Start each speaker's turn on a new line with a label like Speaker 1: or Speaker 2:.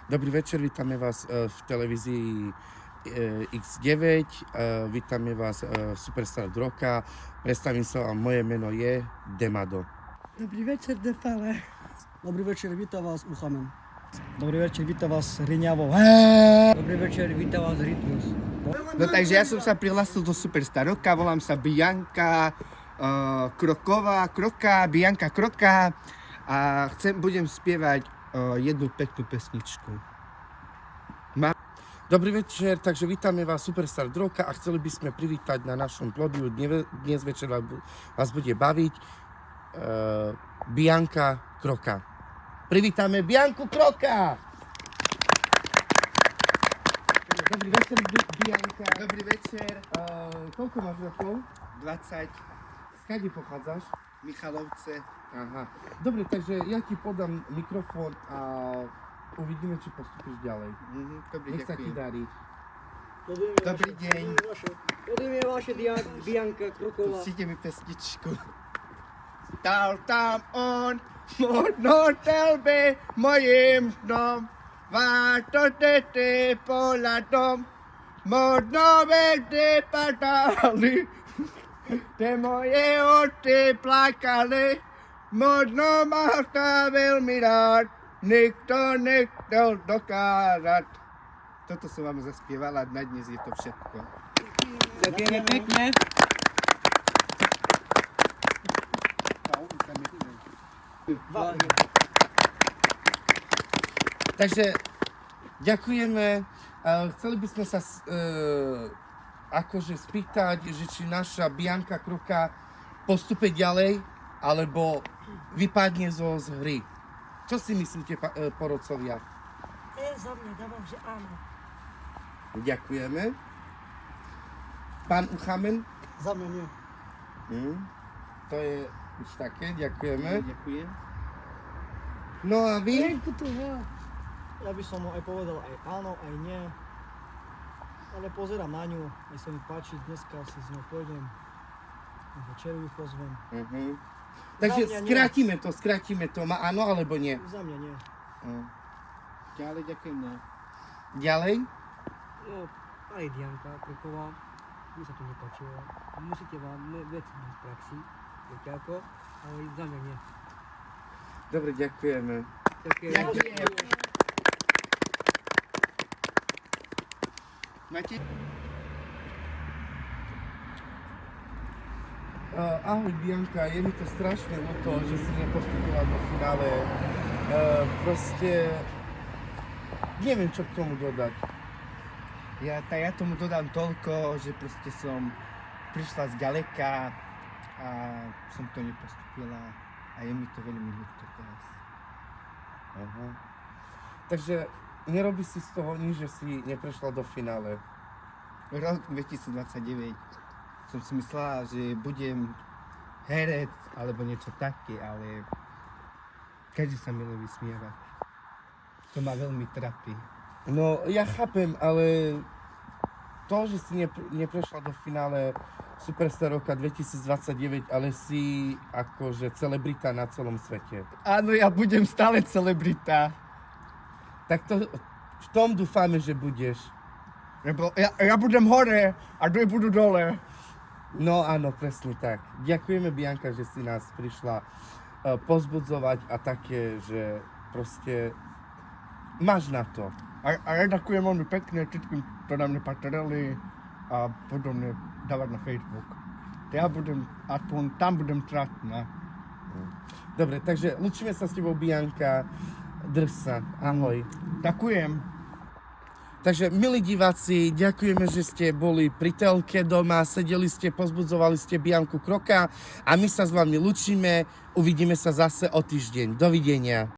Speaker 1: Dobrý večer, vítame vás v televízii X9, vítame vás Superstar roka. Predstavím sa vám, moje meno je Demado.
Speaker 2: Dobrý večer, Defale.
Speaker 3: Dobrý večer, vítam vás Uchamen. Dobrý večer, vítam vás Riňavo.
Speaker 2: Dobrý večer, vítam vás Rytmus.
Speaker 4: No takže ja som sa prihlásil do Superstar roka, volám sa Bianka Bianka Kroka a budem spievať jednu peknú pesničku.
Speaker 1: Dobrý večer, takže vítame vás Superstar roka a chceli by sme privítať na našom pódiu. Dnes večer vás bude baviť Bianka Kroka. Privítame Bianku Kroka! Dobrý večer, Bianka.
Speaker 4: Dobrý večer.
Speaker 1: Koľko máš rokov?
Speaker 4: 20,
Speaker 1: Skade pochádzaš?
Speaker 4: Michalovce.
Speaker 1: Aha. Dobre, takže ja ti podám mikrofón a uvidíme, či postupíš ďalej.
Speaker 4: Dobrý,
Speaker 1: Nech sa ti
Speaker 4: ďakujem.
Speaker 1: darí.
Speaker 4: Dobrý deň.
Speaker 2: Podujeme vaše Bianka Kroková.
Speaker 4: Pustite mi pesničku. Tam on, možno telbe mojim snom, váto tete poladom, možno vede padali, te moje oči plakali, možno ma sta veľmi rád, nikto nechcel dokázať. Toto som vám zaspievala, na dnes je to všetko.
Speaker 2: Ďakujeme pekne.
Speaker 1: Takže ďakujeme. Chceli by sme sa akože spýtať, že či naša Bianka Kroka postupuje ďalej, alebo vypadne z hry. Čo si myslíte, porodcovia?
Speaker 2: Za mňa dávam, že áno.
Speaker 1: Ďakujeme. Pán Uchamen?
Speaker 3: Za mňa nie.
Speaker 1: To je už také, ďakujeme.
Speaker 4: Ďakujem.
Speaker 1: No a vy?
Speaker 3: Ja by som aj povedal aj áno, aj nie. Ale pozerám na ňu, aj sa mi páči, dneska si s ňou pôjdem. Na večeru ju pozvem.
Speaker 1: Takže
Speaker 3: Za mňa nie.
Speaker 1: skrátime to. Má áno alebo nie?
Speaker 3: Za mňa nie.
Speaker 4: Ďalej ďakujem.
Speaker 1: Ďalej?
Speaker 2: No, aj Dianka Kroková. Mi sa to nepáčilo. Musíte vám veci v praxi. Viete ako? Ale za mňa nie.
Speaker 1: Dobre, ďakujeme.
Speaker 4: Ďakujem. Máte?
Speaker 1: Ahoj Bianka, je mi to strašne ľúto, že si nepostupila do finále. Proste neviem, čo k tomu dodať.
Speaker 4: Ja tomu dodám toľko, že proste som prišla z ďaleka a som to nepostupila a je mi to veľmi ľúto teraz.
Speaker 1: Takže nerobí si z toho nič, že si neprešla do finále.
Speaker 4: Rok 2029 som si myslela, že budem herec alebo niečo také, ale každý sa milé vysmieva. To ma veľmi trápi.
Speaker 1: No, ja chápem, ale to, že si neprešla do finále Superstar roka 2029, ale si akože celebrita na celom svete.
Speaker 4: Áno, ja budem stále celebrita.
Speaker 1: Tak to, v tom dúfame, že budeš.
Speaker 4: Lebo ja budem hore a dve budú dole.
Speaker 1: No áno, presne tak. Ďakujeme, Bianka, že si nás prišla pozbudzovať a také, že proste máš na to.
Speaker 4: A ja ďakujem veľmi pekne všetkým, čo na mne patrali a budú mne dávať na Facebook. Ja budem, aspoň tam budem tratná.
Speaker 1: Dobre, takže lúčime sa s tebou, Bianka. Drž sa. Ahoj.
Speaker 4: Ďakujem.
Speaker 1: Takže, milí diváci, ďakujeme, že ste boli pri telke doma, sedeli ste, pozbudzovali ste Bianku Kroka a my sa s vami lúčime. Uvidíme sa zase o týždeň. Dovidenia.